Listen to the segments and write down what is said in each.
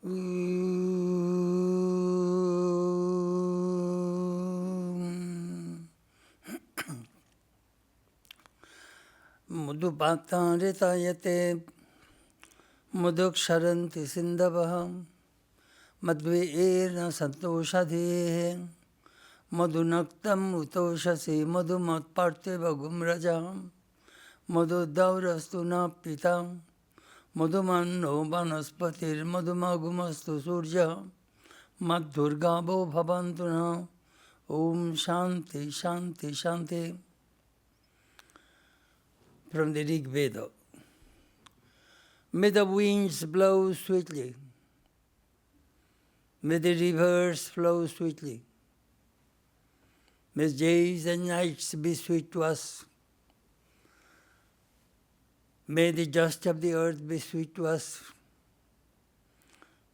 Madhupatharitayate Madhuksharanti Sindhavaham Madhveerna Santoshadhe Madhunaktam Utoshasi Madhumatparteva Gumrajam Madhudaurastu Napitam Madhumanno Vanaspatir Madhumagumastu Surja Madhurgabo Bhavantuna Om Shanti Shanti Shanti. From the Rig Veda. May the winds blow sweetly. May the rivers flow sweetly. May days and nights be sweet to us. May the dust of the earth be sweet to us.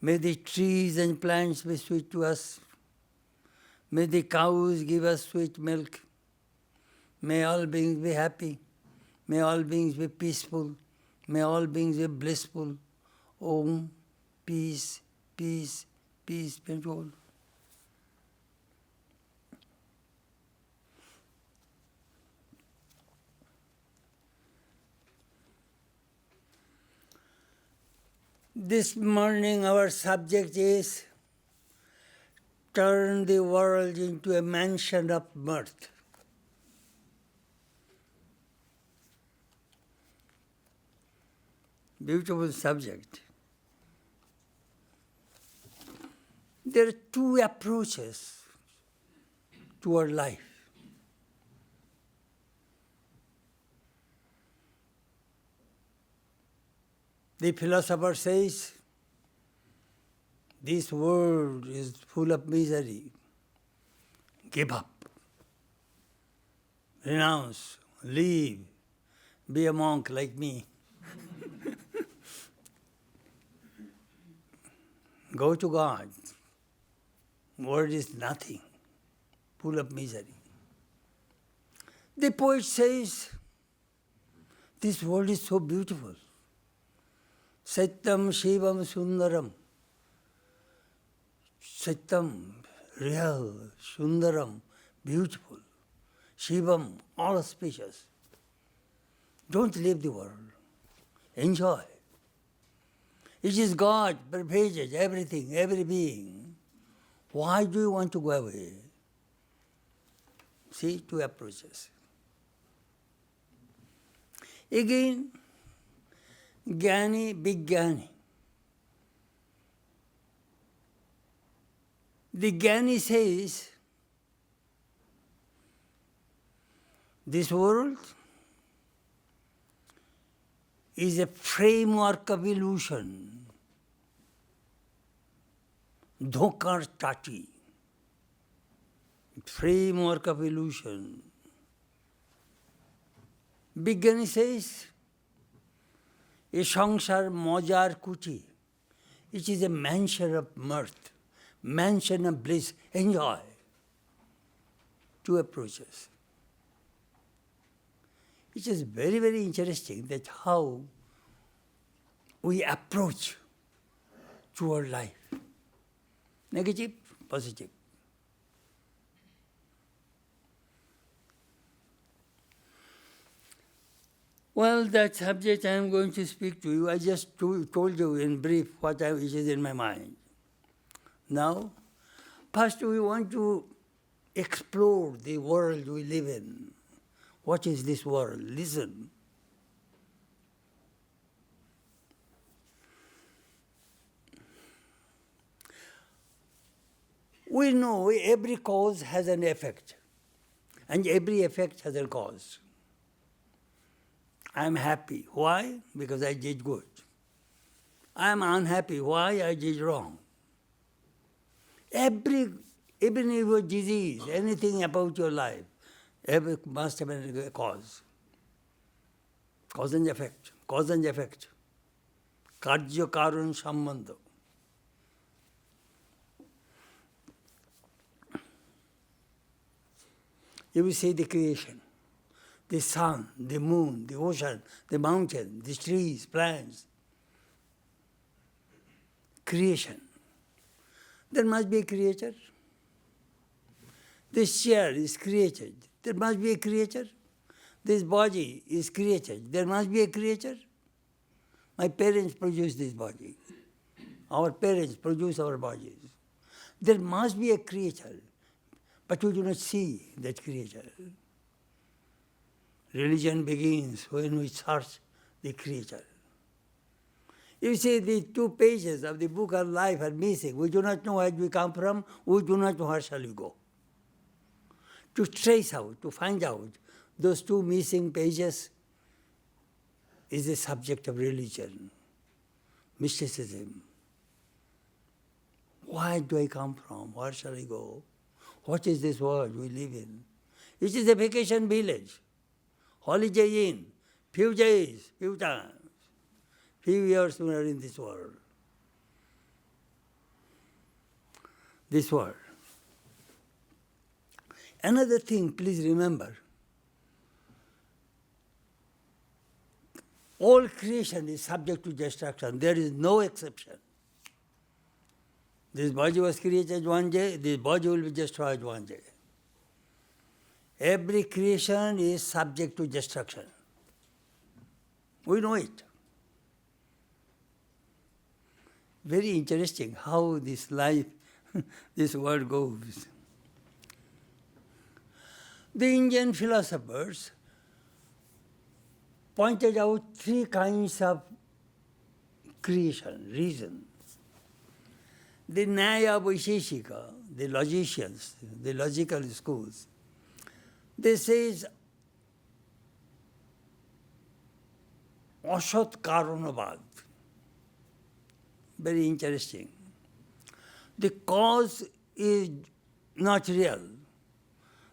May the trees and plants be sweet to us. May the cows give us sweet milk. May all beings be happy. May all beings be peaceful. May all beings be blissful. Om, peace, peace, peace be to all. This morning our subject is turn the world into a mansion of mirth. Beautiful subject. There are two approaches to our life. The philosopher says, this world is full of misery. Give up. Renounce. Leave. Be a monk like me. Go to God. World is nothing, full of misery. The poet says, this world is so beautiful. Satyam Shivam Sundaram. Satyam, real, Sundaram, beautiful. Shivam, all auspicious. Don't leave the world. Enjoy. It is God pervades everything, every being. Why do you want to go away? See, two approaches. Again, Jnani, big Jnani. The Jnani says, this world is a framework of illusion. Dhokar tati. Framework of illusion. Big says, a sangsar mojar kuti. It is a mansion of mirth, mansion of bliss. Enjoy. Two approaches. It is very, very interesting that how we approach to our life. Negative, positive. Well, that subject I am going to speak to you. I just told you in brief what is in my mind. Now, first we want to explore the world we live in. What is this world? Listen. We know every cause has an effect, and every effect has a cause. I am happy. Why? Because I did good. I am unhappy. Why? I did wrong. Even your disease, anything about your life, must have a cause. Cause and effect. Cause and effect. Karya karan sambandha. You will see the creation. The sun, the moon, the ocean, the mountain, the trees, plants. creation. There must be a creator. This chair is created. There must be a creator. This body is created. There must be a creator. My parents produced this body. Our parents produce our bodies. There must be a creator, but we do not see that creator. Religion begins when we search the creator. You see, the 2 pages of the book of life are missing. We do not know where we come from. We do not know where shall we go. To trace out, to find out those 2 missing pages is the subject of religion, mysticism. Where do I come from? Where shall I go? What is this world we live in? It is a vacation village, holiday inn, few days, few times, few years we are in this world. This world. Another thing, please remember, all creation is subject to destruction. There is no exception. This body was created one day, this body will be destroyed one day. Every creation is subject to destruction. We know it. Very interesting how this life, this world goes. The Indian philosophers pointed out 3 kinds of creation, reason. The Nyaya Vaisheshika, the logicians, the logical schools, they say Asat Karanavad. Very interesting. The cause is not real.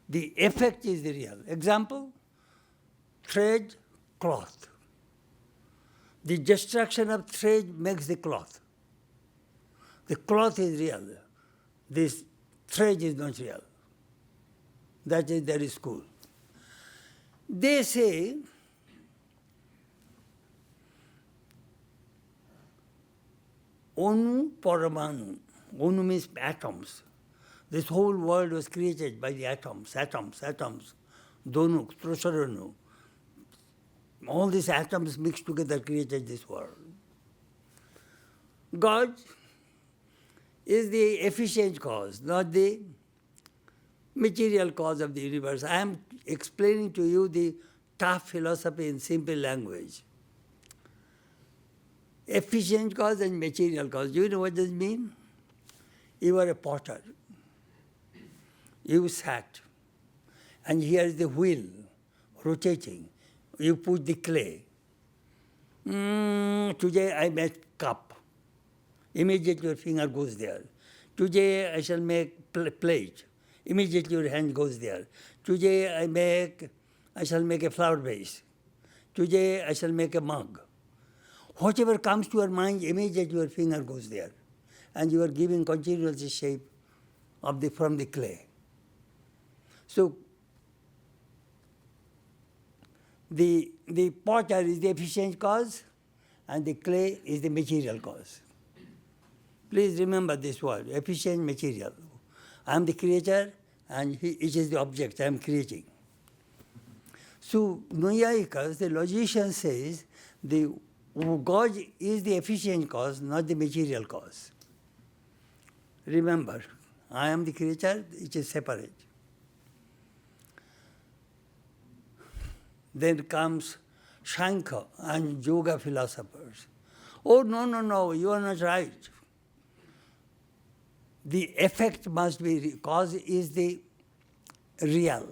The effect is the real. Example, thread, cloth. The destruction of thread makes the cloth. The cloth is real. This thread is not real. That is their school. They say Onu Paramanu. Onu means atoms. This whole world was created by the atoms. Donuk, Trosaranu. All these atoms mixed together created this world. God is the efficient cause, not the material cause of the universe. I am explaining to you the tough philosophy in simple language. Efficient cause and material cause. Do you know what this means? You are a potter. You sat, and here is the wheel rotating. You put the clay. Today I make cup. Immediately your finger goes there. Today I shall make plate. Immediately your hand goes there. Today I shall make a flower vase. Today I shall make a mug. Whatever comes to your mind, immediately your finger goes there. And you are giving continuous shape from the clay. So the potter is the efficient cause and the clay is the material cause. Please remember this word, efficient material. I am the creator and it is the object I am creating. So Naiyayikas, the logician says, God is the efficient cause, not the material cause. Remember, I am the creator, it is separate. Then comes Shankha and yoga philosophers. Oh, no, you are not right. The effect must be, cause is the real.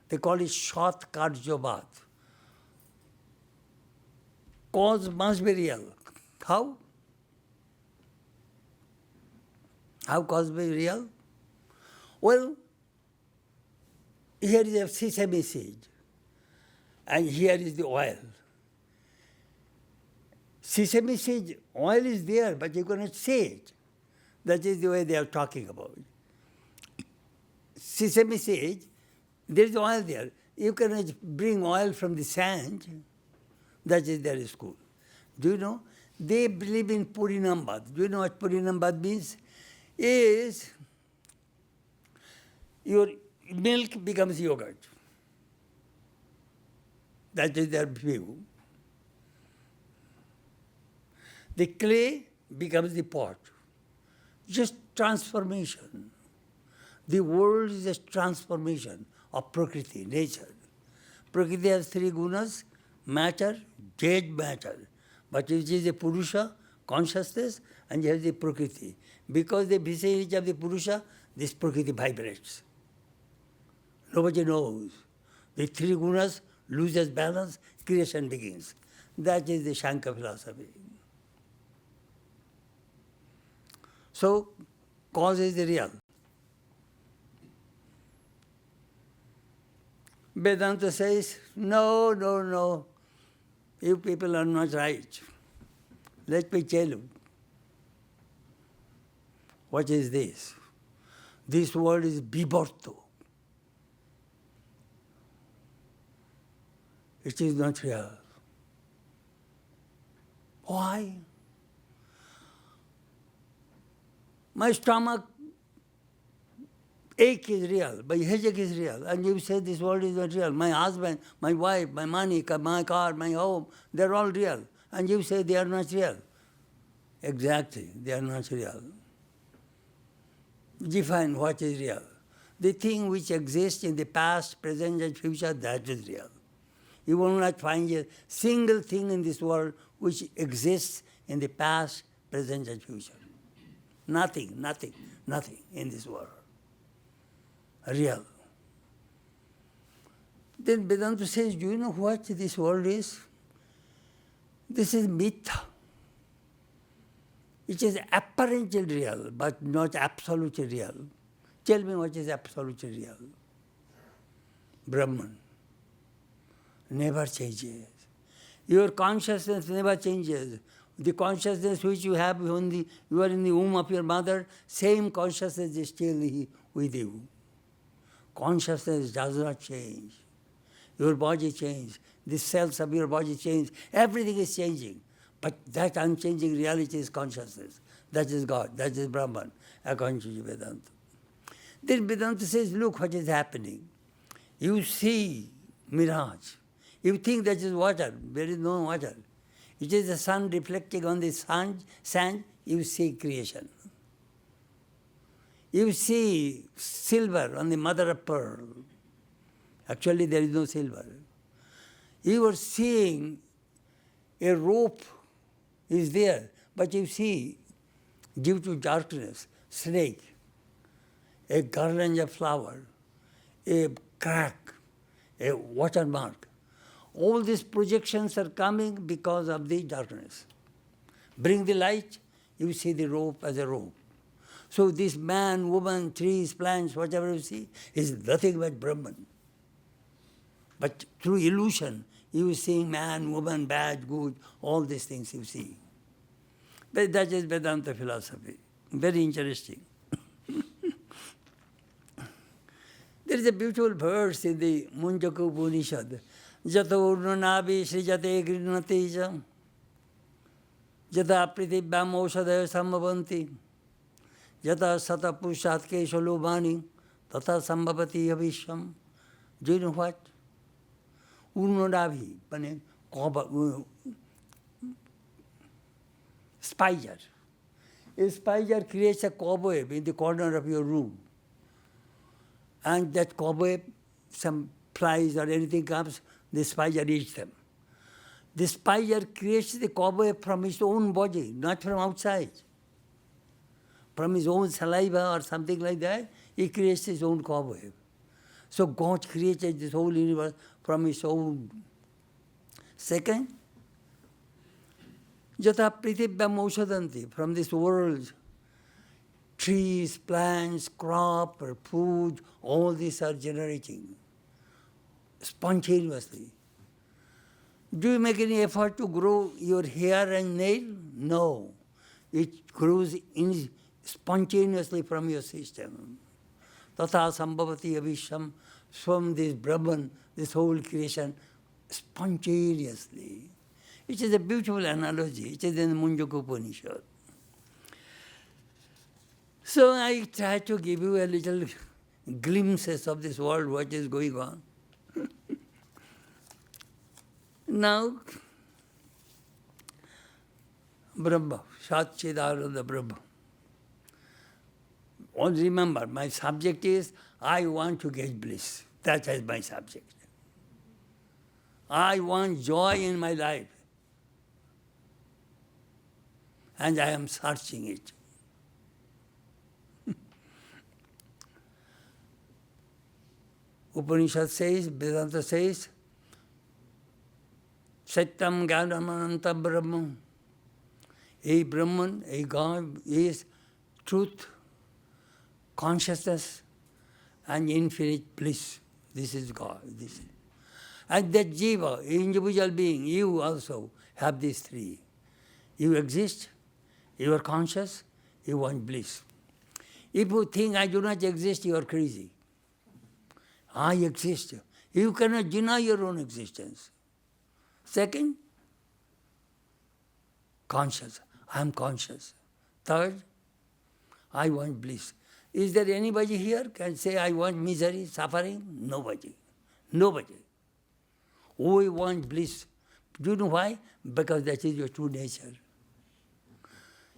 They call it Shat Karjobat. Cause must be real. How? How cause be real? Well, here is a sesame seed, and here is the oil. Sesame seed, oil is there, but you cannot see it. That is the way they are talking about. Sesame seed, there is oil there. You cannot bring oil from the sand. That is their school. Do you know? They believe in Purinambad. Do you know what Purinambad means? Is your milk becomes yogurt. That is their view. The clay becomes the pot. Just transformation. The world is a transformation of Prakriti, nature. Prakriti has three gunas, matter, dead matter. But it is a Purusha, consciousness, and you have the Prakriti. Because the vicinity of the Purusha, this Prakriti vibrates. Nobody knows. The three gunas loses balance, creation begins. That is the Shankar philosophy. So, cause is the real. Vedanta says, no, no, no. You people are not right. Let me tell you. What is this? This word is biborto. It is not real. Why? My stomach ache is real, my headache is real, and you say this world is not real. My husband, my wife, my money, my car, my home, they're all real. And you say they are not real. Exactly, they are not real. Define what is real. The thing which exists in the past, present, and future, that is real. You will not find a single thing in this world which exists in the past, present, and future. Nothing, nothing, nothing in this world. Real. Then Vedanta says, do you know what this world is? This is mitha. It is apparently real, but not absolutely real. Tell me what is absolutely real. Brahman. Never changes. Your consciousness never changes. The consciousness which you have when you are in the womb of your mother, same consciousness is still with you. Consciousness does not change. Your body changes. The cells of your body change. Everything is changing. But that unchanging reality is consciousness. That is God. That is Brahman, according to Vedanta. Then Vedanta says, look what is happening. You see mirage. You think that is water. There is no water. It is the sun reflecting on the sand. You see creation. You see silver on the mother of pearl. Actually, there is no silver. You are seeing a rope is there, but you see, due to darkness, snake, a garland of flower, a crack, a watermark. All these projections are coming because of the darkness. Bring the light, you see the rope as a rope. So this man, woman, trees, plants, whatever you see, is nothing but Brahman. But through illusion, you see man, woman, bad, good, all these things you see. But that is Vedanta philosophy. Very interesting. There is a beautiful verse in the Munjaka Upanishad. Jato urnavi srijate grinati ja. Jata pritibhyam oshadaya samabhanti. Jata sata pushat kesha lobhani. Tata sambhavati avisham. Do you know what? Urnavi, spider. A spider creates a cobweb in the corner of your room. And that cobweb, some flies or anything comes, the spider eats them. The spider creates the cobweb from his own body, not from outside. From his own saliva or something like that, he creates his own cobweb. So God created this whole universe from his own. Second, Jata pritibhyam oshadanti, from this world, trees, plants, crop, or food, all these are generating spontaneously. Do you make any effort to grow your hair and nail? No. It grows spontaneously from your system. Tata sambhavati avisham, from this Brahman, this whole creation, spontaneously. It is a beautiful analogy. It is in the Munjaka Upanishad. So I try to give you a little glimpses of this world, what is going on. Now, Brahma, Sat Chidananda Brahma. Always remember, my subject is, I want to get bliss. That is my subject. I want joy in my life. And I am searching it. Upanishad says, Vedanta says, Satyam Jnanam Ananta Brahman. A Brahman, a God is truth, consciousness, and infinite bliss. This is God. And that jiva, individual being, you also have these three. You exist, you are conscious, you want bliss. If you think I do not exist, you are crazy. I exist. You cannot deny your own existence. Second, conscious. I am conscious. Third, I want bliss. Is there anybody here can say, I want misery, suffering? Nobody. Nobody. We want bliss. Do you know why? Because that is your true nature.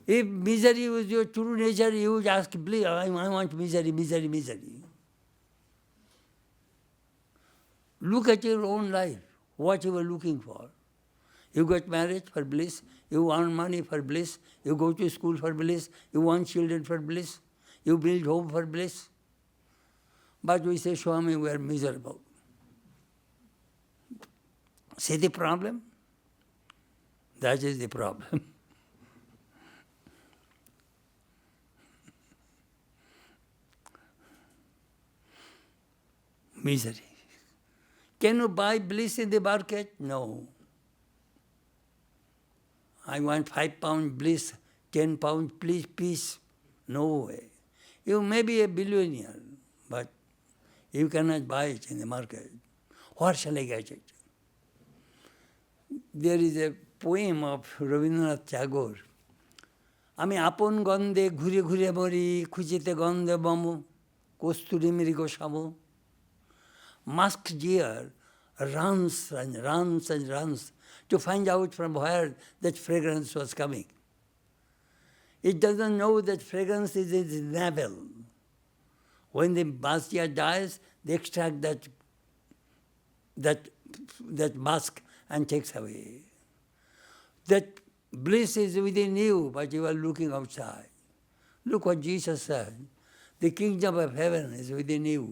If misery was your true nature, you would ask bliss. I want misery, misery, misery. Look at your own life, what you were looking for. You got married for bliss, you earn money for bliss, you go to school for bliss, you want children for bliss, you build home for bliss. But we say, Swami, we are miserable. See the problem? That is the problem. Misery. Can you buy bliss in the market? No. I want 5 pound bliss, 10 pound peace. No way. You may be a billionaire, but you cannot buy it in the market. Where shall I get it? There is a poem of Rabindranath Tagore. আমি আপন গন্ধে ঘুরে ঘুরে মরি খুঁজিতে গন্ধে bomb কস্তুরী মৃগ সম. Masked deer runs and runs and runs to find out from where that fragrance was coming. It doesn't know that fragrance is its navel. When the masked deer dies, they extract that musk and takes away. That bliss is within you, but you are looking outside. Look what Jesus said. The kingdom of heaven is within you.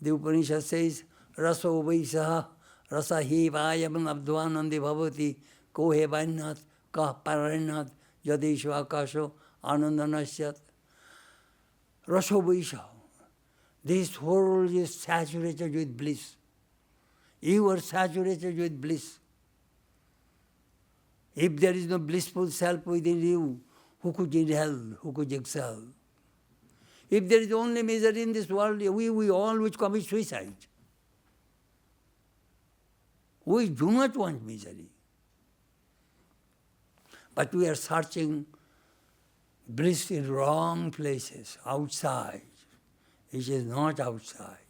The Upanishad says, Raso Vaisaha Rasahi Vayam Abdvanandi Bhavati Kohe Vainat Kah Paranat Yadeshu Akasho Anandanasyat. Raso Vaisaha. This world is saturated with bliss. You are saturated with bliss. If there is no blissful self within you, who could inhale, who could exhale? If there is only misery in this world, we all would commit suicide. We do not want misery. But we are searching bliss in wrong places, outside. It is not outside.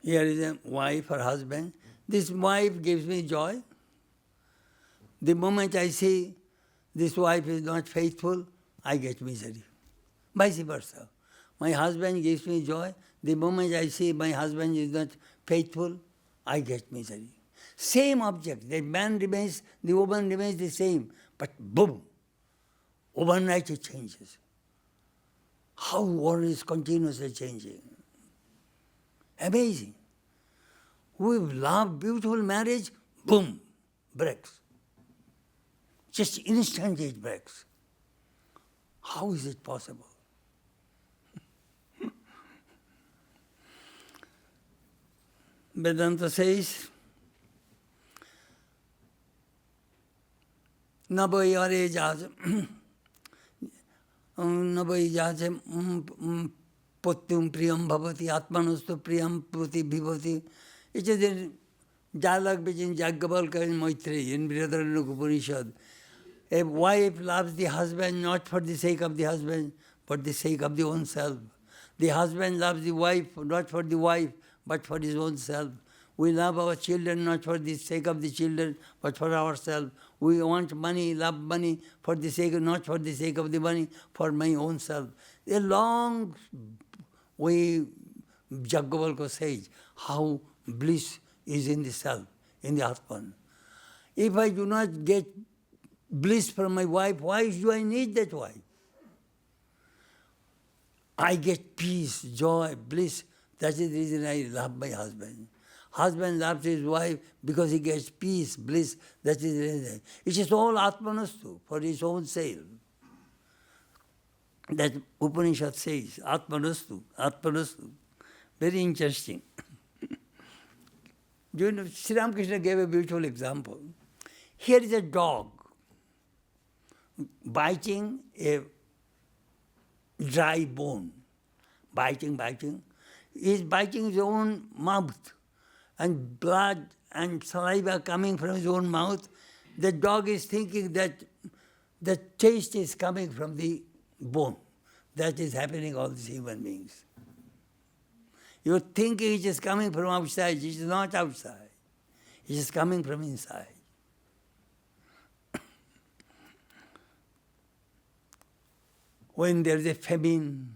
Here is a wife or husband. This wife gives me joy. The moment I see this wife is not faithful, I get misery. Vice versa. My husband gives me joy. The moment I see my husband is not faithful, I get misery. Same object. The man remains, the woman remains the same. But boom, overnight it changes. How world is continuously changing. Amazing. We love beautiful marriage, boom, breaks. Just instantly it breaks. How is it possible? Vedanta says, Nabai jaj Potyum priyam bhavati, atmanastu priyam puti bhivati. It is a dialogue between Yajnavalkya and Maitreyi in Brihadaranyaka Upanishad. A wife loves the husband not for the sake of the husband, but the sake of the own self. The husband loves the wife not for the wife, but for his own self. We love our children not for the sake of the children, but for ourselves. We want money, love money for the sake, not for the sake of the money, for my own self. A long way Yajnavalkya says how bliss is in the self, in the Atman. If I do not get bliss from my wife, why do I need that wife? I get peace, joy, bliss. That is the reason I love my husband. Husband loves his wife because he gets peace, bliss. That is the reason. It is all Atmanastu, for his own self. That Upanishad says, Atmanastu, Atmanastu. Very interesting. You know, Sri Ramakrishna gave a beautiful example. Here is a dog biting a dry bone. Biting. He is biting his own mouth, and blood and saliva coming from his own mouth. The dog is thinking that the taste is coming from the bone. That is happening all these human beings. You're thinking it is coming from outside. It is not outside. It is coming from inside. When there is a famine,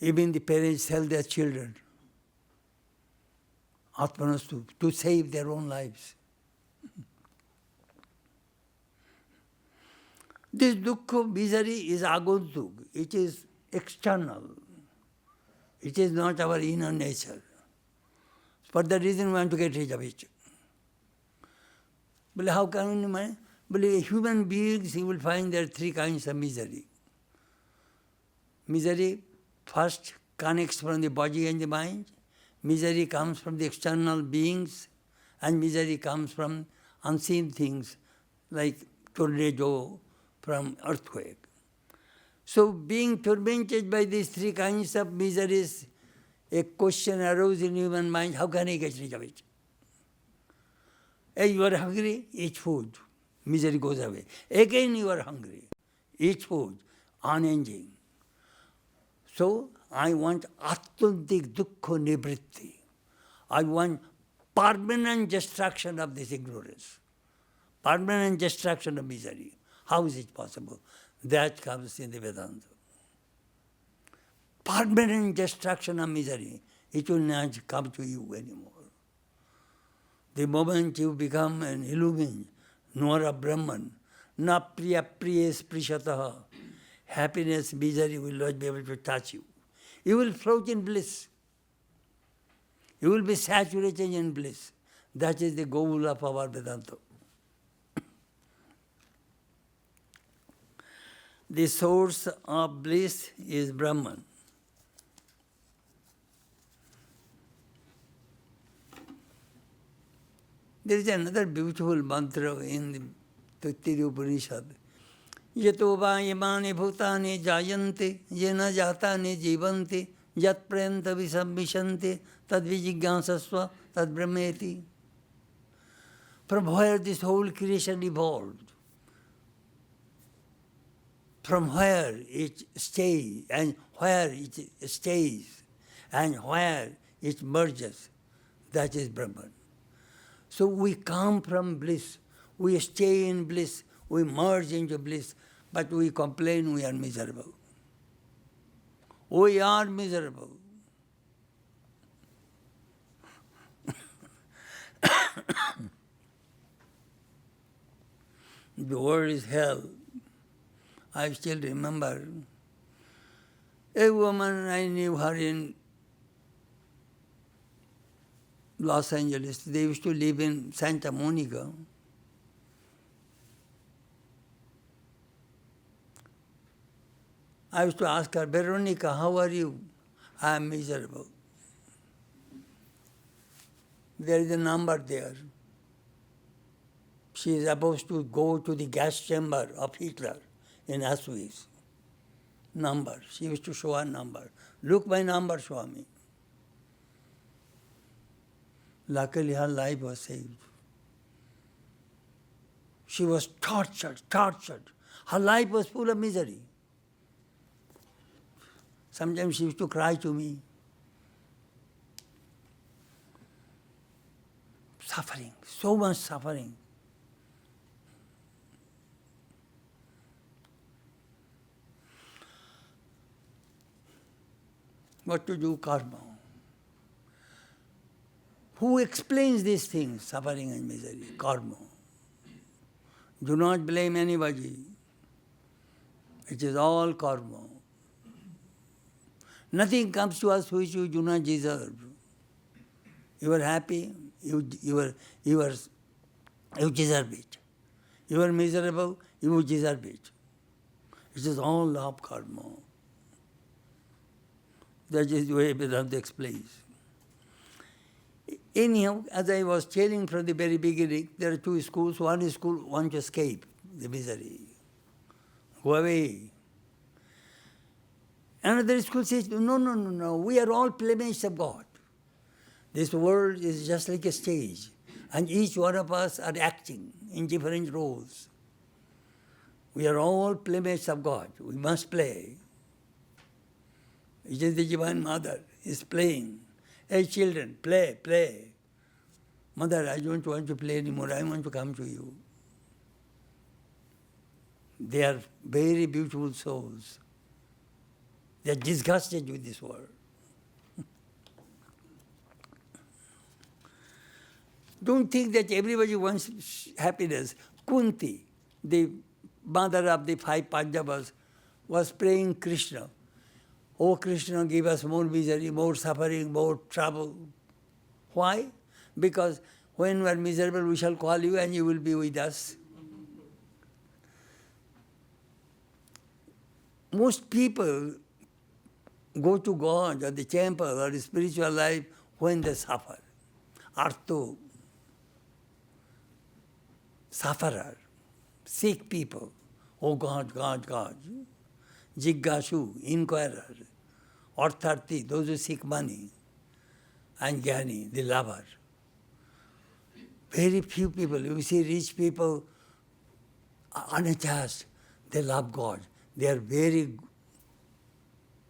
even the parents sell their children, Atmanastu, to save their own lives. This dukkha, misery, is aguntuk. It is external. It is not our inner nature. For that reason we want to get rid of it. But how can we manage? But human beings, you will find there are three kinds of misery. Misery first connects from the body and the mind. Misery comes from the external beings, and misery comes from unseen things like tornado, from earthquake. So being tormented by these three kinds of miseries, a question arose in human mind, how can I get rid of it? You are hungry, eat food. Misery goes away. Again you are hungry, eat food, unending. So I want atmantik dukkha nivritti. I want permanent destruction of this ignorance, permanent destruction of misery. How is it possible? That comes in the Vedanta. Permanent destruction of misery. It will not come to you anymore. The moment you become an illumined, knower of Brahman, na priya priyes prishataha, happiness, misery will not be able to touch you. You will float in bliss. You will be saturated in bliss. That is the goal of our Vedanta. The source of bliss is Brahman. There is another beautiful mantra in the Taittiriya Upanishad. Yato va yamani bhutani jayante, yena jatani jivanti, yat prayanta visambhishanti, tad vijigyansasva, tad brahmeti. From where this whole creation evolved, from where it stays, and where it stays, and where it merges, that is Brahman. So we come from bliss, we stay in bliss, we merge into bliss, but we complain we are miserable. We are miserable. The word is hell. I still remember a woman, I knew her in Los Angeles. They used to live in Santa Monica. I used to ask her, Veronica, how are you? I am miserable. There is a number there. She is supposed to go to the gas chamber of Hitler in Auschwitz. number. She used to show her number. Look my number, Swami. Luckily her life was saved. She was tortured. Her life was full of misery. Sometimes she used to cry to me. Suffering, so much suffering. What to do? Karma. Who explains these things, suffering and misery? Karma. Do not blame anybody. It is all karma. Nothing comes to us which you do not deserve. You are happy, you deserve it. You are miserable, you deserve it. It is all law of karma. That is the way Vedanta explains. Anyhow, as I was telling from the very beginning, there are two schools. One school wants to escape the misery. Go away. Another school says, no, we are all playmates of God. This world is just like a stage, and each one of us are acting in different roles. We are all playmates of God. We must play. It is the Divine Mother is playing. Hey children, play. Mother, I don't want to play anymore. I want to come to you. They are very beautiful souls. They are disgusted with this world. Don't think that everybody wants happiness. Kunti, the mother of the 5 Pandavas, was praying Krishna. Oh Krishna, give us more misery, more suffering, more trouble. Why? Because when we are miserable, we shall call you and you will be with us. Most people go to God or the temple or the spiritual life when they suffer. Arto, sufferer, sick people. Oh God. Jiggashu, inquirer. Artharthi, those who seek money. And Jnani, the lover. Very few people. You see rich people, unattached, they love God. They are very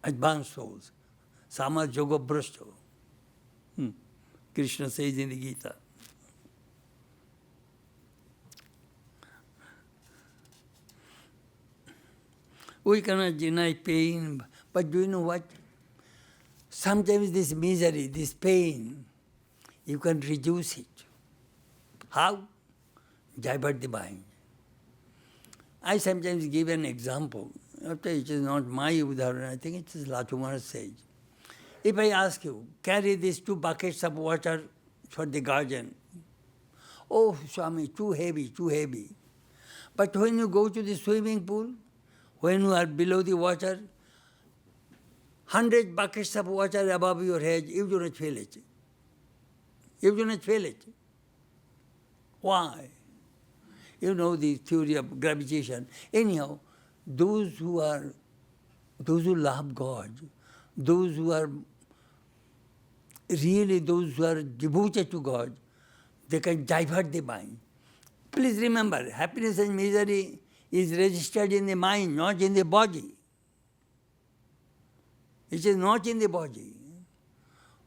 advanced souls. Sama Yoga Brashto. Krishna says in the Gita. We cannot deny pain, but do you know what? Sometimes this misery, this pain, you can reduce it. How? Divert the mind. I sometimes give an example. It is not my udaharan, I think it is Lachumara sage. If I ask you, carry these 2 buckets of water for the garden. Oh, Swami, too heavy. But when you go to the swimming pool, when you are below the water, 100 buckets of water above your head, you do not feel it. Why? You know the theory of gravitation. Anyhow, those who love God, those who are devoted to God, they can divert the mind. Please remember, happiness and misery is registered in the mind, not in the body. It is not in the body.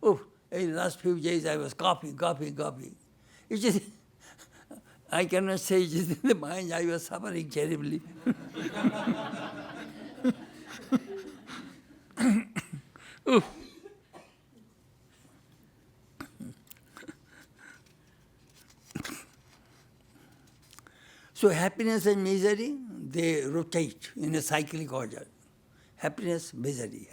Oh, in the last few days I was coughing. It is, I cannot say it is in the mind, I was suffering terribly. Oh. So happiness and misery, they rotate in a cyclic order. Happiness, misery.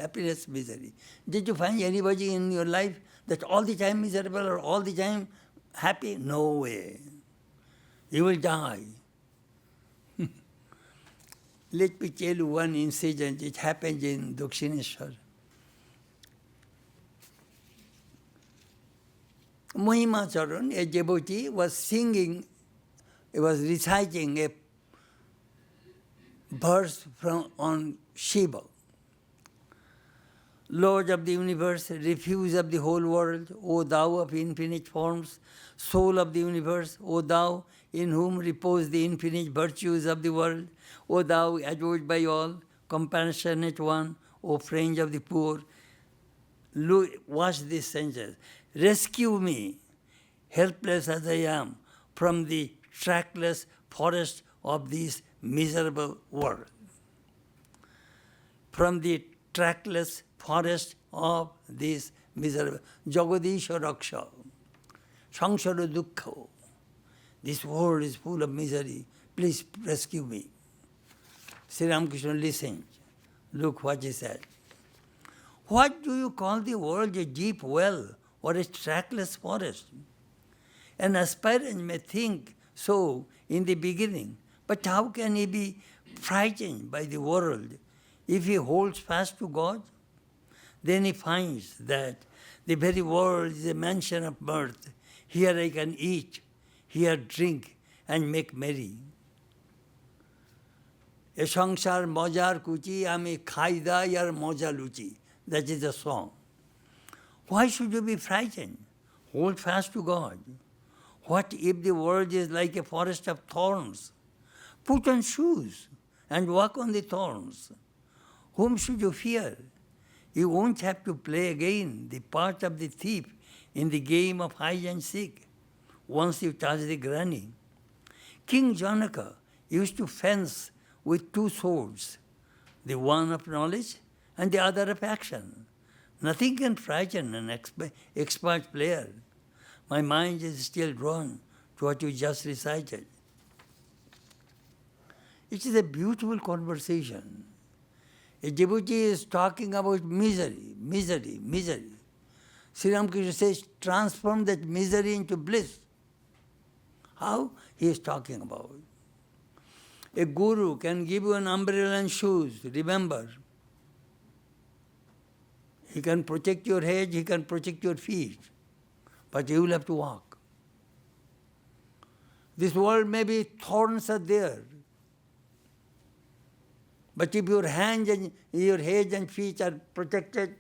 Did you find anybody in your life that all the time miserable or all the time happy? No way. You will die. Let me tell you one incident. It happened in Dakshineshwar. Mahima Charan, a devotee, was reciting a verse on Shiva. Lord of the universe, refuge of the whole world, O thou of infinite forms, soul of the universe, O thou in whom repose the infinite virtues of the world, O thou adored by all, compassionate one, O friend of the poor. Look, watch this sentence. Rescue me, helpless as I am, from the trackless forest of this miserable world. From the trackless forest of this miserable. Jagadisha Raksha. Sangsara Dukkha. This world is full of misery. Please rescue me. Sri Ramakrishna listened. Look what he said. What do you call the world, a deep well or a trackless forest? An aspirant may think so in the beginning, but how can he be frightened by the world if he holds fast to God? Then he finds that the very world is a mansion of mirth. Here I can eat, here drink, and make merry. A sangsar mojar kuchi, ame khaida yar moja luchi. That is the song. Why should you be frightened? Hold fast to God. What if the world is like a forest of thorns? Put on shoes and walk on the thorns. Whom should you fear? You won't have to play again the part of the thief in the game of hide and seek once you touch the granny. King Janaka used to fence with two swords, the one of knowledge and the other of action. Nothing can frighten an expert player. My mind is still drawn to what you just recited. It is a beautiful conversation. A devotee is talking about misery, misery, misery. Sri Ramakrishna says, transform that misery into bliss. How? He is talking about. A guru can give you an umbrella and shoes, remember. He can protect your head, he can protect your feet, but you will have to walk. This world maybe thorns are there, but if your hands and your head and feet are protected,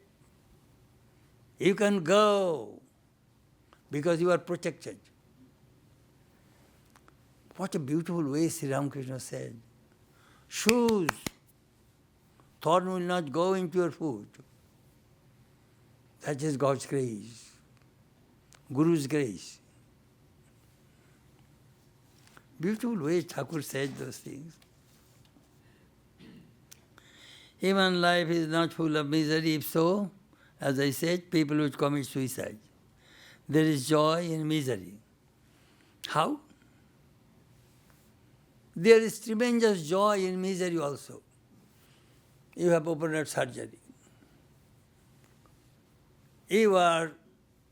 you can go because you are protected. What a beautiful way Sri Ramakrishna said. Shoes, thorn will not go into your foot. That is God's grace, Guru's grace. Beautiful way Thakur said those things. Human life is not full of misery. If so, as I said, people would commit suicide. There is joy in misery. How? There is tremendous joy in misery also. You have open heart surgery. You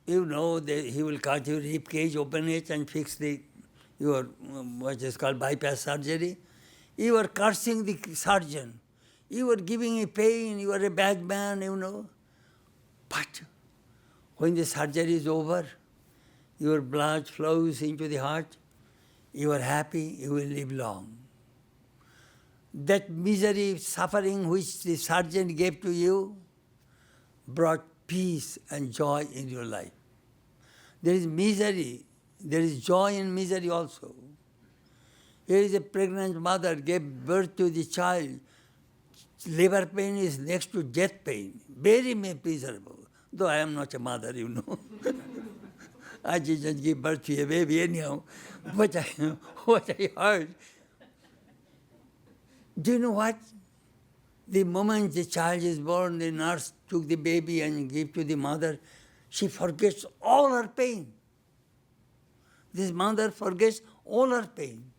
know that he will cut your rib cage, open it and fix your what is called bypass surgery. You are cursing the surgeon. You are giving a pain, you are a bad man, you know. But when the surgery is over, your blood flows into the heart, you are happy, you will live long. That misery, suffering which the surgeon gave to you brought peace and joy in your life. There is misery, there is joy in misery also. Here is a pregnant mother gave birth to the child. Labor pain is next to death pain. Very miserable. Though I am not a mother, you know. I didn't give birth to a baby anyhow. But what I heard, do you know what? The moment the child is born, the nurse took the baby and gave to the mother. She forgets all her pain. This mother forgets all her pain.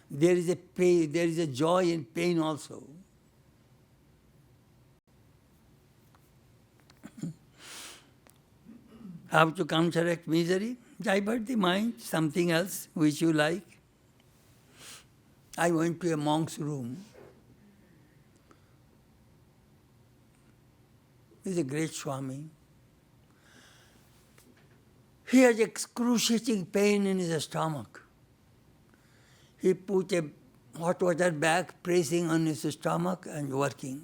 There is a pain, there is a joy in pain also. How to counteract misery? Divert the mind, something else which you like. I went to a monk's room. He's a great Swami. He has excruciating pain in his stomach. He put a hot water bag pressing on his stomach and working.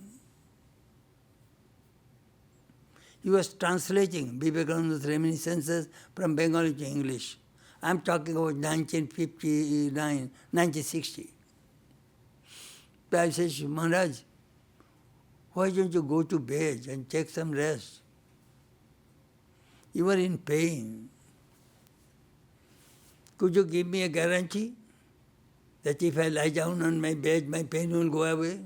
He was translating Vivekananda's reminiscences from Bengali to English. I'm talking about 1959, 1960. I said, Maharaj, why don't you go to bed and take some rest? You are in pain. Could you give me a guarantee that if I lie down on my bed, my pain will go away?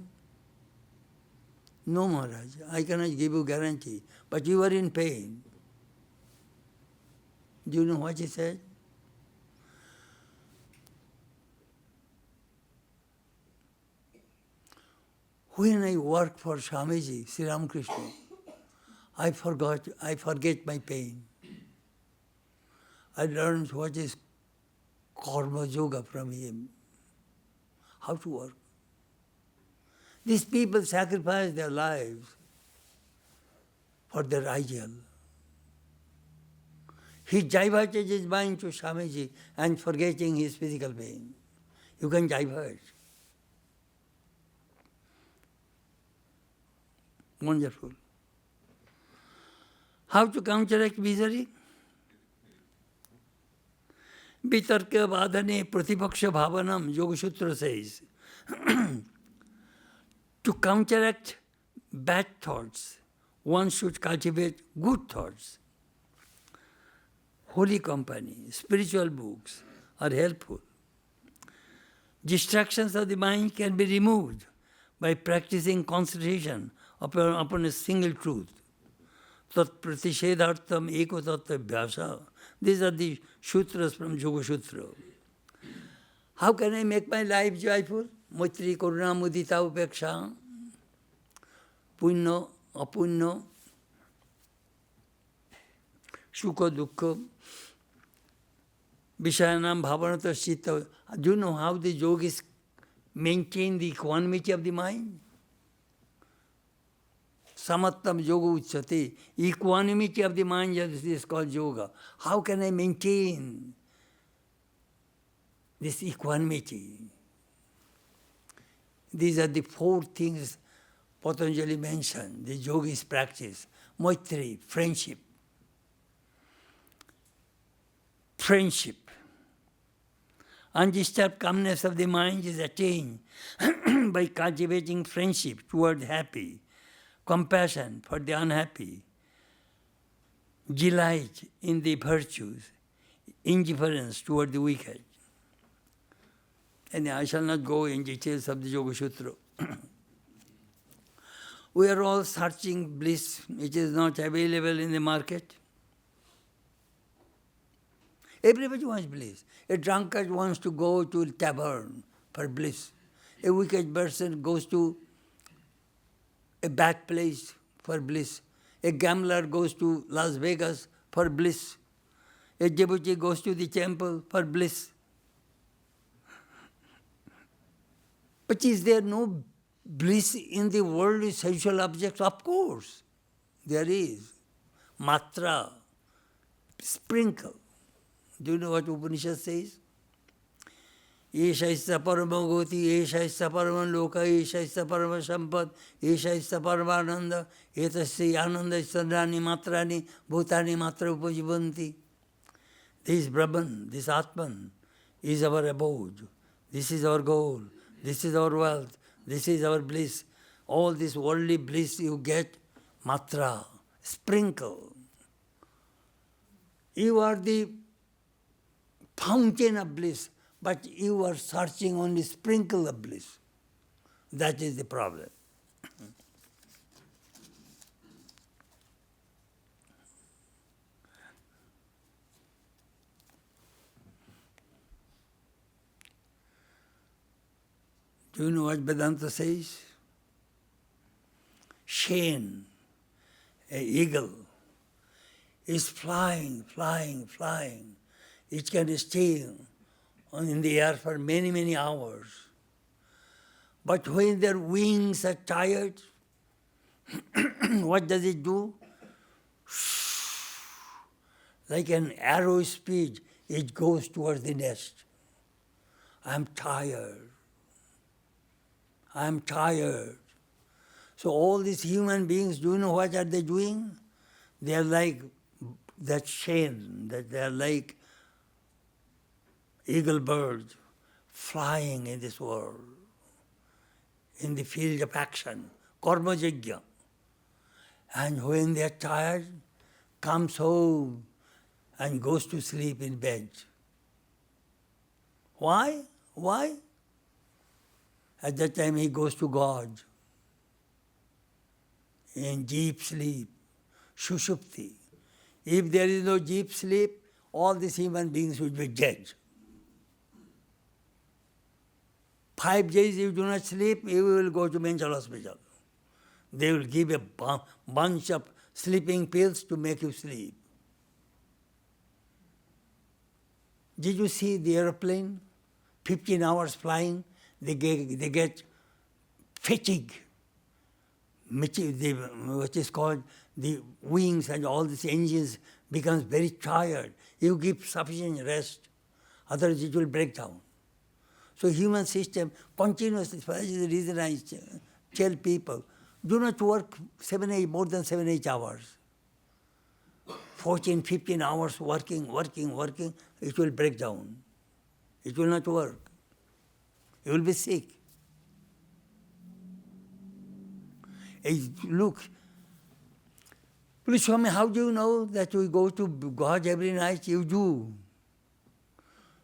No, Maharaj, I cannot give you guarantee, but you are in pain. Do you know what he said? When I work for Swamiji, Sri Ramakrishna, I forget my pain. I learned what is karma yoga from him, how to work. These people sacrifice their lives for their ideal. He diverted his mind to Swamiji and forgetting his physical pain. You can divert. Wonderful. How to counteract misery? Vitarka vadane pratipaksha bhavanam, Yoga Sutra says. To counteract bad thoughts, one should cultivate good thoughts. Holy company, spiritual books are helpful. Distractions of the mind can be removed by practicing concentration upon a single truth. Tat pratishedhartam eko tattva bhyasa. These are the sutras from Yoga Sutra. How can I make my life joyful? Maitri, Karuna, Mudita, Upeksha, Punno, Apunno, Sukha, Dukkha, Vishayanam, Bhavanata, Sita. Do you know how the yogis maintain the equanimity of the mind? Samattam yoga uchyate. Equanimity of the mind is called yoga. How can I maintain this equanimity? These are the four things Patanjali mentioned, the yogis practice. Maitri, friendship. Friendship. Undisturbed calmness of the mind is attained by cultivating friendship toward the happy, compassion for the unhappy, delight in the virtues, indifference toward the wicked. And I shall not go in details of the Yoga Sutra. We are all searching bliss. It is not available in the market. Everybody wants bliss. A drunkard wants to go to a tavern for bliss. A wicked person goes to a bad place for bliss. A gambler goes to Las Vegas for bliss. A devotee goes to the temple for bliss. But is there no bliss in the worldly sensual objects? Of course, there is. Matra, sprinkle. Do you know what Upanishad says? Esha issa parama goti, esha issa parama loka, esha issa parama sampad, esha issa paramananda, etasya ananda sandrani matrani, bhutani matra upajivanti. This Brahman, this Atman is our abode. This is our goal. This is our wealth. This is our bliss. All this worldly bliss you get, matra, sprinkle. You are the fountain of bliss, but you are searching only sprinkle of bliss. That is the problem. Do you know what Vedanta says? Shane, an eagle, is flying, flying, flying. It can stay in the air for many, many hours. But when their wings are tired, what does it do? Like an arrow speed, it goes towards the nest. I'm tired. I'm tired. So all these human beings, do you know what are they doing? They are like that chain, that they are like eagle birds flying in this world, in the field of action, karma yajna. And when they are tired, comes home and goes to sleep in bed. Why? Why? At that time he goes to God in deep sleep, sushupti. If there is no deep sleep, all these human beings will be dead. 5 days you do not sleep, you will go to mental hospital. They will give a bunch of sleeping pills to make you sleep. Did you see the airplane? 15 hours flying, they get fatigue. What is called the wings and all these engines becomes very tired. You give sufficient rest, otherwise it will break down. So human system continuously, that is the reason I tell people, do not work more than 7-8 hours. 14, 15 hours working, it will break down. It will not work. You will be sick. Look, please Swami, how do you know that we go to God every night? You do.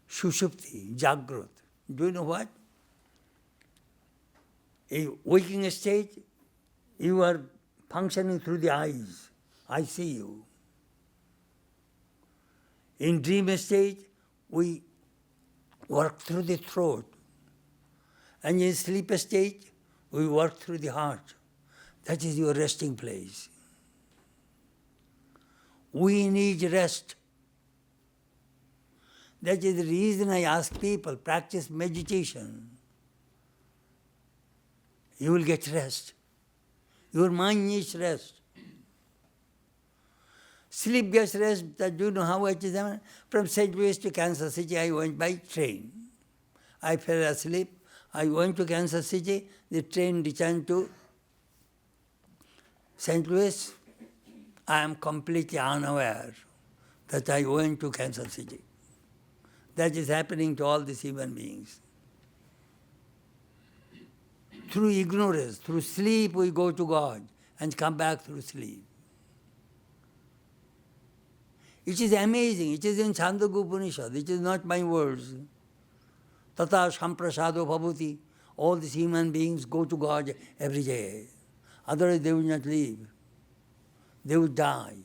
Sushupti, Jagrut. Do you know what? In waking state, you are functioning through the eyes. I see you. In dream state, we work through the throat. And in sleep state, we work through the heart. That is your resting place. We need rest. That is the reason I ask people, practice meditation. You will get rest. Your mind needs rest. Sleep gets rest. Do you know how it is done? From St. Louis to Kansas City, I went by train. I fell asleep. I went to Kansas City. The train returned to St. Louis. I am completely unaware that I went to Kansas City. That is happening to all these human beings. Through ignorance, through sleep, we go to God and come back through sleep. It is amazing. It is in Chandogya Upanishad. It is not my words. Tata samprasado bhavuti. All these human beings go to God every day. Otherwise they will not live. They will die.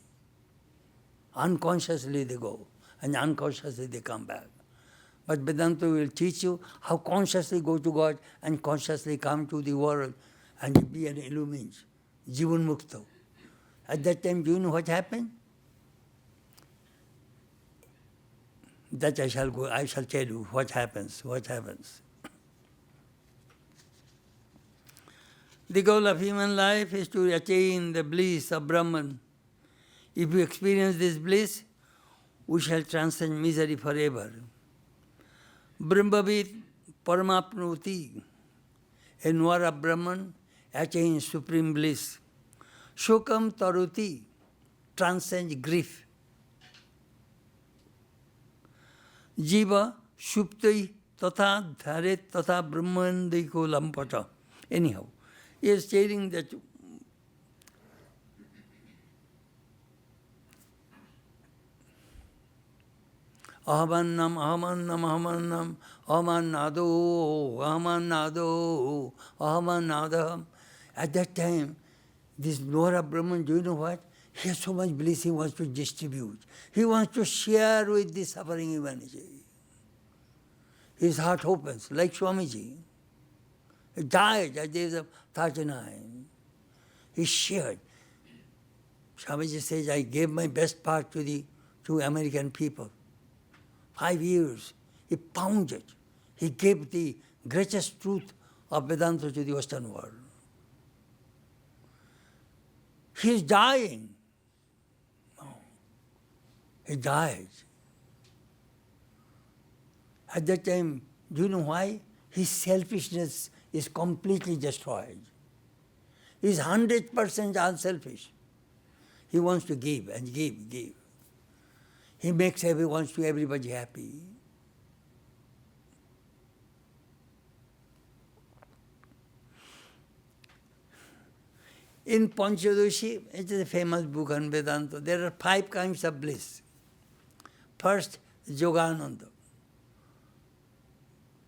Unconsciously they go, and unconsciously they come back. But Vedanta will teach you how consciously go to God and consciously come to the world and be an illumined, Jivan Mukta. At that time, do you know what happened? That I shall tell you what happens. The goal of human life is to attain the bliss of Brahman. If we experience this bliss, we shall transcend misery forever. Brahmavid Paramapnuti, a knower of Brahman, attains supreme bliss. Shokam Taruti, transcends grief. Jiva Shuptai Tatha Dharet Tatha Brahmandiko Lampata. Anyhow, he is stating that Ahamannam, Ahamannam, Ahamannado, Ahamannadam. At that time, this knower of Brahman, do you know what? He has so much bliss he wants to distribute. He wants to share with the suffering humanity. His heart opens, like Swamiji. He died at the age of 39. He shared. Swamiji says, I gave my best part to American people. 5 years, he pounded. He gave the greatest truth of Vedanta to the Western world. He is dying. No. He died. At that time, do you know why? His selfishness is completely destroyed. He is 100% unselfish. He wants to give and give, give. He makes everybody happy. In Panchadoshi, it is a famous book on Vedanta, there are 5 kinds of bliss. First, Yogananda.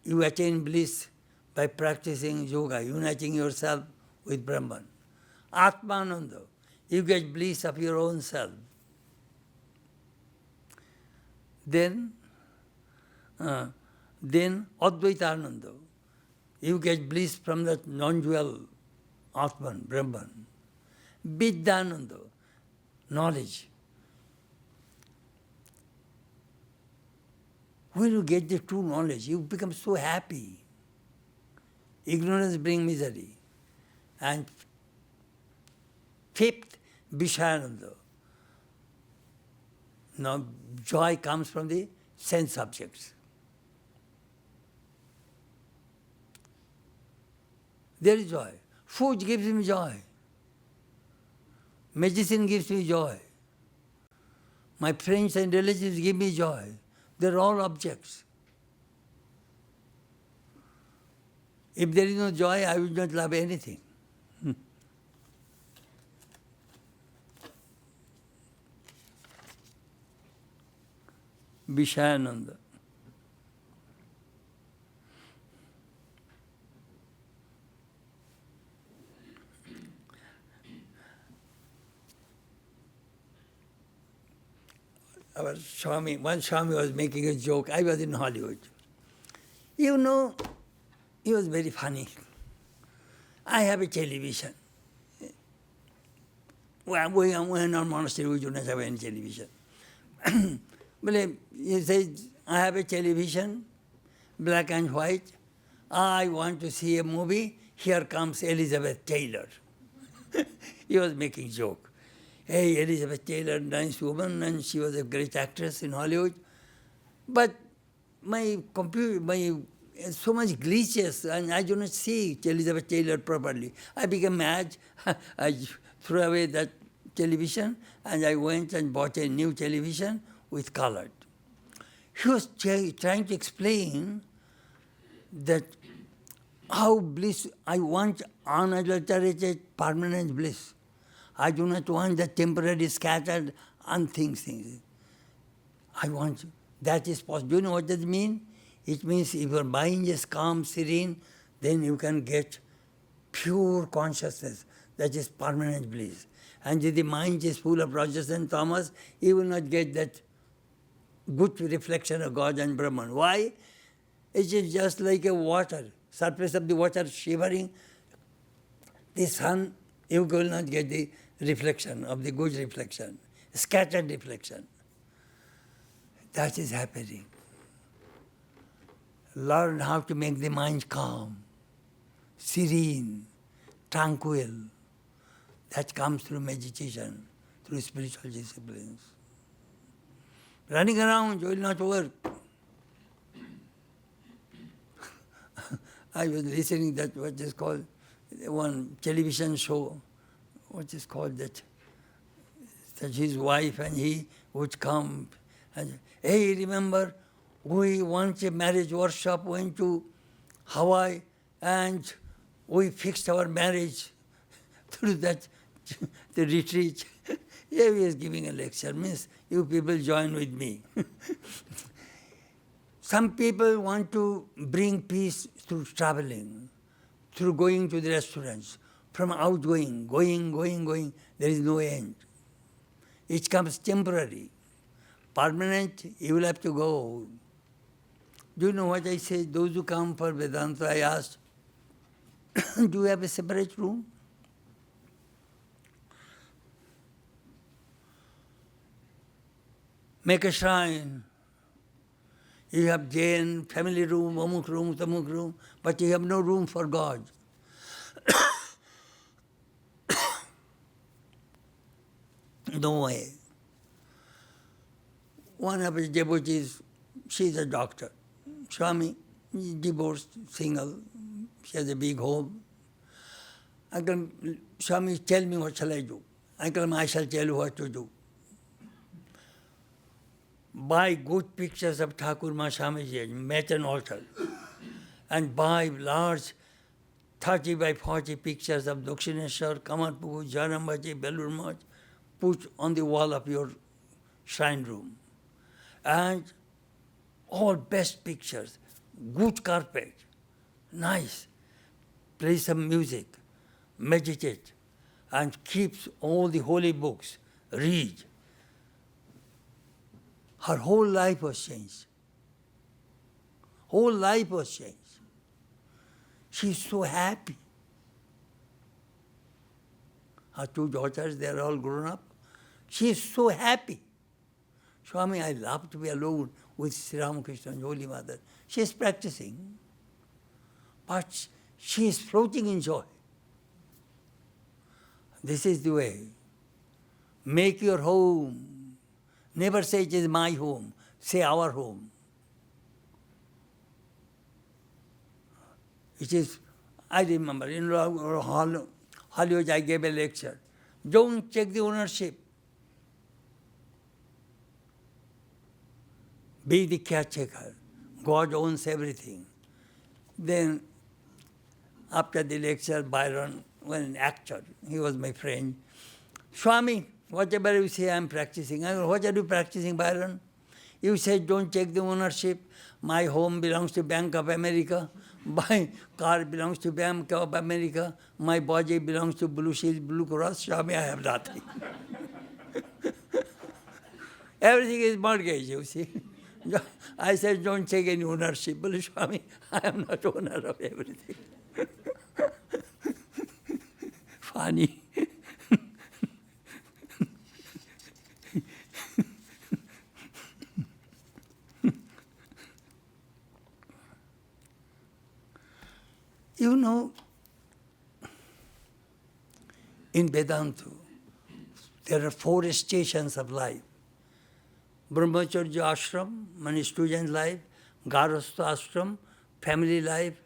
You attain bliss by practicing yoga, uniting yourself with Brahman. Atmananda, you get bliss of your own self. Then Advaitananda, you get bliss from that non-dual Atman, Brahman. Vidyananda, knowledge. When you get the true knowledge, you become so happy. Ignorance brings misery. And fifth, Vishayananda. Now, joy comes from the sense objects. There is joy. Food gives me joy. Medicine gives me joy. My friends and relatives give me joy. They're all objects. If there is no joy, I will not love anything. Vishayananda. One Swami was making a joke. I was in Hollywood. You know, he was very funny. I have a television. Well, we are in our monastery, we do not have any television. But he says, I have a television, black and white. I want to see a movie. Here comes Elizabeth Taylor. He was making joke. Hey, Elizabeth Taylor, nice woman, and she was a great actress in Hollywood. But my computer, so much glitches, and I do not see Elizabeth Taylor properly. I became mad. I threw away that television, and I went and bought a new television with color. He was trying to explain that how bliss, I want unadulterated permanent bliss. I do not want the temporary scattered things. I want, that is possible. Do you know what that means? It means if your mind is calm, serene, then you can get pure consciousness, that is permanent bliss. And if the mind is full of Rajas and Tamas, you will not get that good reflection of God and Brahman. Why? It is just like a water, surface of the water shivering. The sun, you will not get the reflection of the good reflection, scattered reflection. That is happening. Learn how to make the mind calm, serene, tranquil. That comes through meditation, through spiritual disciplines. Running around will not work. I was listening that what is called one television show, what is called that his wife and he would come and, hey, remember, we once a marriage workshop went to Hawaii and we fixed our marriage through that, the retreat. Here he is giving a lecture, means you people join with me. Some people want to bring peace through traveling, through going to the restaurants, from outgoing, going, there is no end. It comes temporary. Permanent, you will have to go. Do you know what I say? Those who come for Vedanta, I asked, do you have a separate room? Make a shrine. You have Jain, family room, amuk room, tamuk room, but you have no room for God. No way. One of his devotees, she's a doctor. Swami, divorced, single, she has a big home. Swami, tell me what shall I do? Uncle, I shall tell you what to do. Buy good pictures of Thakur Swamiji and make an altar. And buy large 30 by 40 pictures of Dakshineshwar, Kamarpuku, Jarambaji, Belur Math, put on the wall of your shrine room. And all best pictures, good carpet, nice. Play some music, meditate, and keep all the holy books, read. Her whole life was changed. Whole life was changed. She's so happy. Her two daughters, they're all grown up. She's so happy. Swami, I love to be alone with Sri Ramakrishna's Holy Mother. She's practicing, but she is floating in joy. This is the way. Make your home. Never say it is my home. Say our home. It is, I remember, in Hollywood I gave a lecture. Don't check the ownership. Be the caretaker. God owns everything. Then, after the lecture, Byron was an actor. He was my friend. Swami, whatever you say, I'm practicing. I go, what are you practicing, Byron? You said, don't check the ownership. My home belongs to Bank of America. My car belongs to Bank of America. My body belongs to Blue Shield, Blue Cross. Swami, I have nothing. Everything is mortgage, you see. I said, don't take any ownership. But Swami, I am not owner of everything. Funny. You know, in Vedanta, there are 4 stations of life. Brahmacharya ashram, meaning student life, Garastha ashram, family life,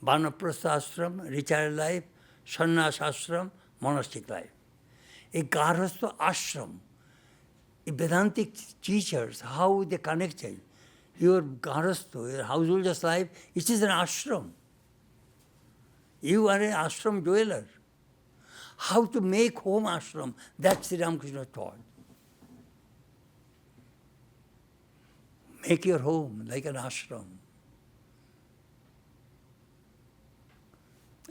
Vanaprastha ashram, retired life, Sannyas ashram, monastic life. A Garastha ashram, a Vedantic teachers, how they connected. Your Garastha, your householder's life, it is an ashram. You are an ashram dweller. How to make home ashram, that Sri Ramakrishna taught. Make your home like an ashram.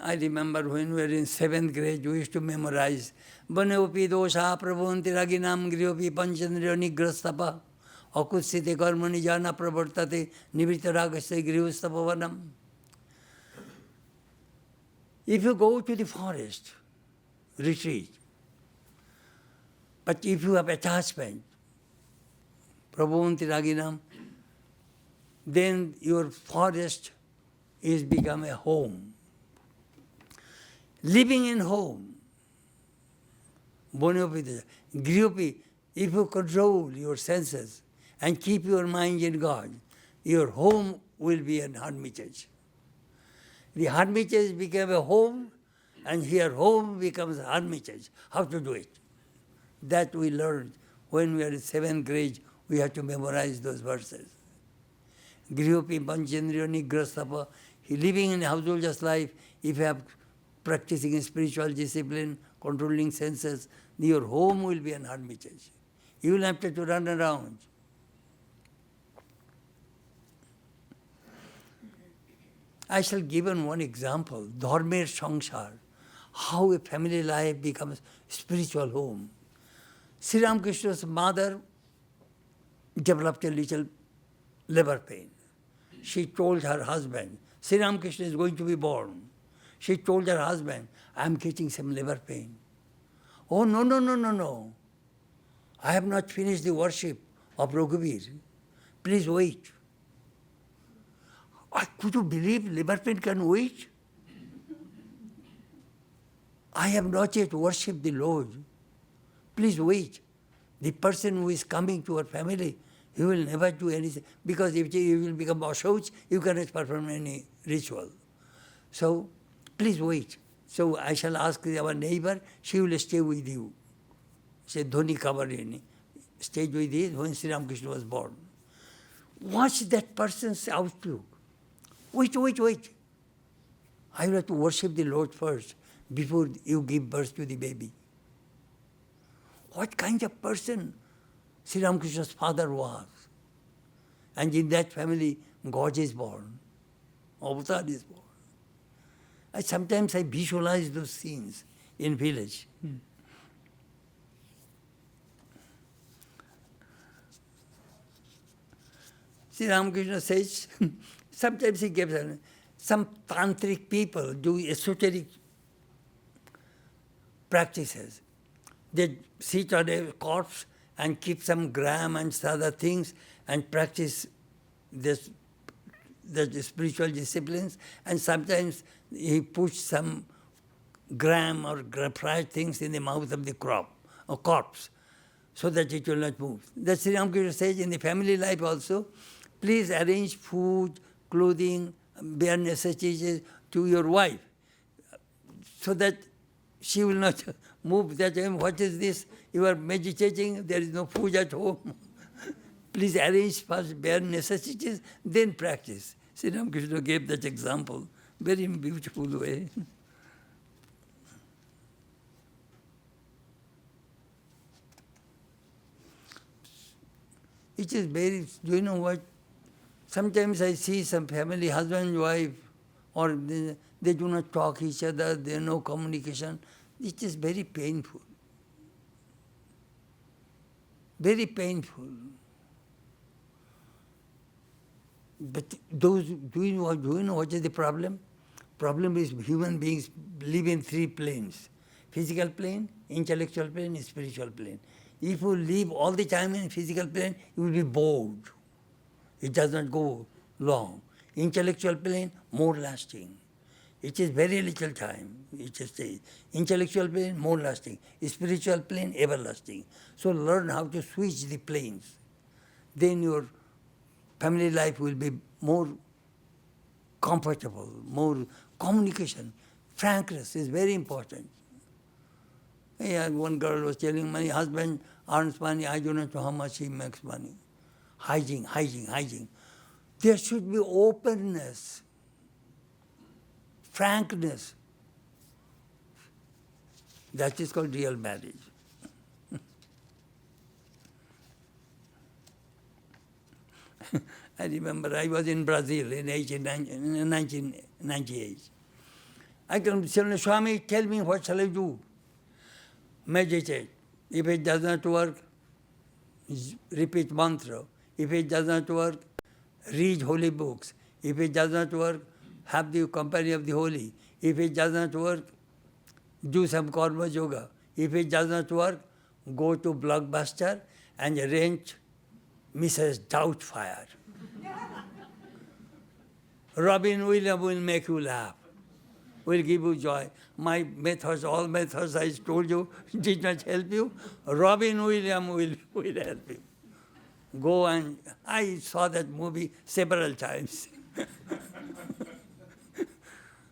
I remember when we were in 7th grade, we used to memorize Baneopi dosha prabhavanti raginam griyopi panchandriyo nigrastapa akutsite karmani jana pravartate nivita ragasya grihusthapavanam. If you go to the forest, retreat, but if you have attachment, prabhavanti raginam, then your forest is become a home. Living in home, Bonyopi, Griyopi, if you control your senses and keep your mind in God, your home will be an hermitage. The hermitage became a home, and here home becomes a hermitage. How to do it? That we learned when we were in 7th grade, we had to memorize those verses. Griyopi panchendriyo nigrastapa, living in a householder's life, if you have practicing in spiritual discipline, controlling senses, your home will be an hermitage. You will have to run around. I shall give one example, Dharmer Sangsar, how a family life becomes spiritual home. Sri Ramakrishna's mother developed a little labor pain. She told her husband, Sri Ramakrishna is going to be born. She told her husband, I am getting some labor pain. Oh, no. I have not finished the worship of Raghubir. Please wait. Could you believe labor pain can wait? I have not yet worshipped the Lord. Please wait. The person who is coming to our family, he will never do anything. Because if you will become Ashouch, you cannot perform any ritual. So, please wait. So I shall ask our neighbor, she will stay with you. say Dhoni Kabarini, stayed with his when Sri Ramakrishna was born. Watch that person's outlook. Wait. I have to worship the Lord first before you give birth to the baby. What kind of person Sri Ramakrishna's father was? And in that family, God is born. Avatar is born. Sometimes I visualize those scenes in village. Sri Ramakrishna says, sometimes he gives some tantric people do esoteric practices. They sit on a corpse and keep some gram and other things and practice this, the spiritual disciplines. And sometimes he puts some gram or fried things in the mouth of the corpse so that it will not move. That Sri Ramakrishna says in the family life also, please arrange food, clothing, bare necessities to your wife so that she will not move. That what is this? You are meditating, there is no food at home. Please arrange first bare necessities, then practice. Sri Ramakrishna gave that example, very beautiful way. It is very, do you know what? Sometimes I see some family, husband, wife, or they do not talk each other, there is no communication. It is very painful. Very painful. But those, do you know what is the problem? Problem is human beings live in three planes. Physical plane, intellectual plane, spiritual plane. If you live all the time in physical plane, you will be bored. It does not go long. Intellectual plane, more lasting. It is very little time, it stays. Intellectual plane, more lasting. Spiritual plane, everlasting. So learn how to switch the planes. Then your family life will be more comfortable, more communication. Frankness is very important. Yeah, one girl was telling my husband earns money, I do not know how much he makes money. Hiding. There should be openness, frankness. That is called real marriage. I remember I was in Brazil in 1998. I can tell Swami, tell me what shall I do? Meditate. If it does not work, repeat mantra. If it does not work, read holy books. If it does not work, have the company of the holy. If it does not work, do some karma yoga. If it does not work, go to Blockbuster and rent Mrs. Doubtfire. Robin Williams will make you laugh, will give you joy. My methods, all methods I told you, did not help you. Robin Williams will help you. Go and, I saw that movie several times.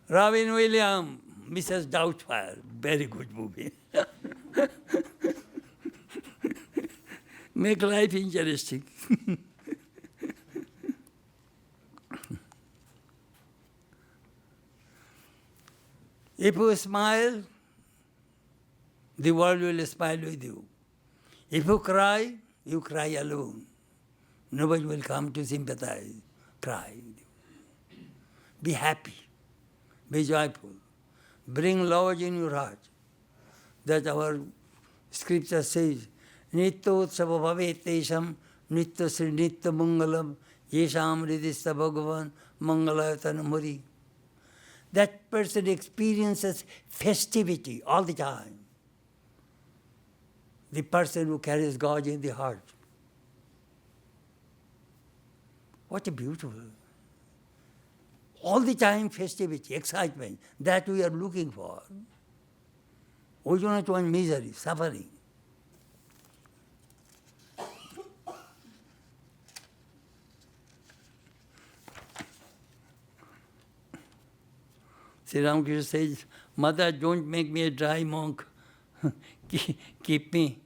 Robin Williams, Mrs. Doubtfire, very good movie. Make life interesting. If you smile, the world will smile with you. If you cry alone. Nobody will come to sympathize, cry with you. Be happy, be joyful. Bring love in your heart. That our scripture says, Nityotsava bhavet tesham nitya sri nitya mangalam yesham hridista bhagavan mangalayatana muri. That person experiences festivity all the time. The person who carries God in the heart. What a beautiful. All the time festivity, excitement, that we are looking for. We do not want misery, suffering. Sri Ramakrishna says, Mother, don't make me a dry monk. Keep me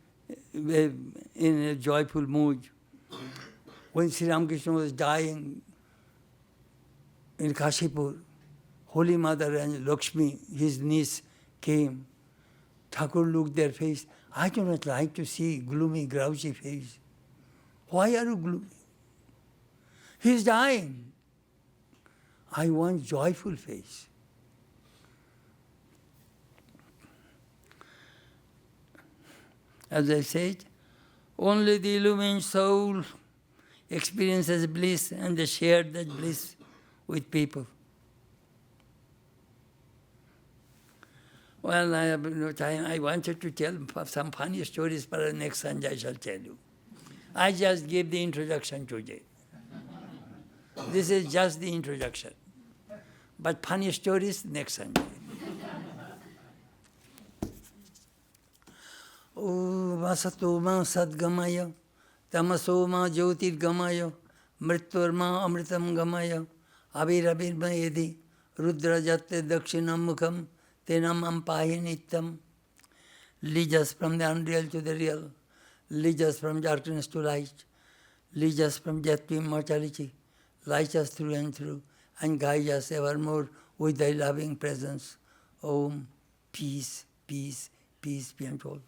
in a joyful mood. When Sri Ramakrishna was dying in Kashipur, Holy Mother and Lakshmi, his niece, came. Thakur looked their face. I do not like to see gloomy, grouchy face. Why are you gloomy? He is dying. I want joyful face. As I said, only the illumined soul experiences bliss and they share that bliss with people. Well, I have no time. I wanted to tell some funny stories, but next Sunday I shall tell you. I just gave the introduction today. This is just the introduction. But funny stories next Sunday. Om asatoma sadgamaya, tamasoma jyotirgamaya, mritvarma amritam gamaya, avirabirma yedi, rudra jatte dakshinam mukham, tenam ampahi nityam. Lead us from the unreal to the real, lead us from darkness to light, lead us from death to immortality, light us through and through, and guide us evermore with thy loving presence. Om, peace, peace, peace be unto all.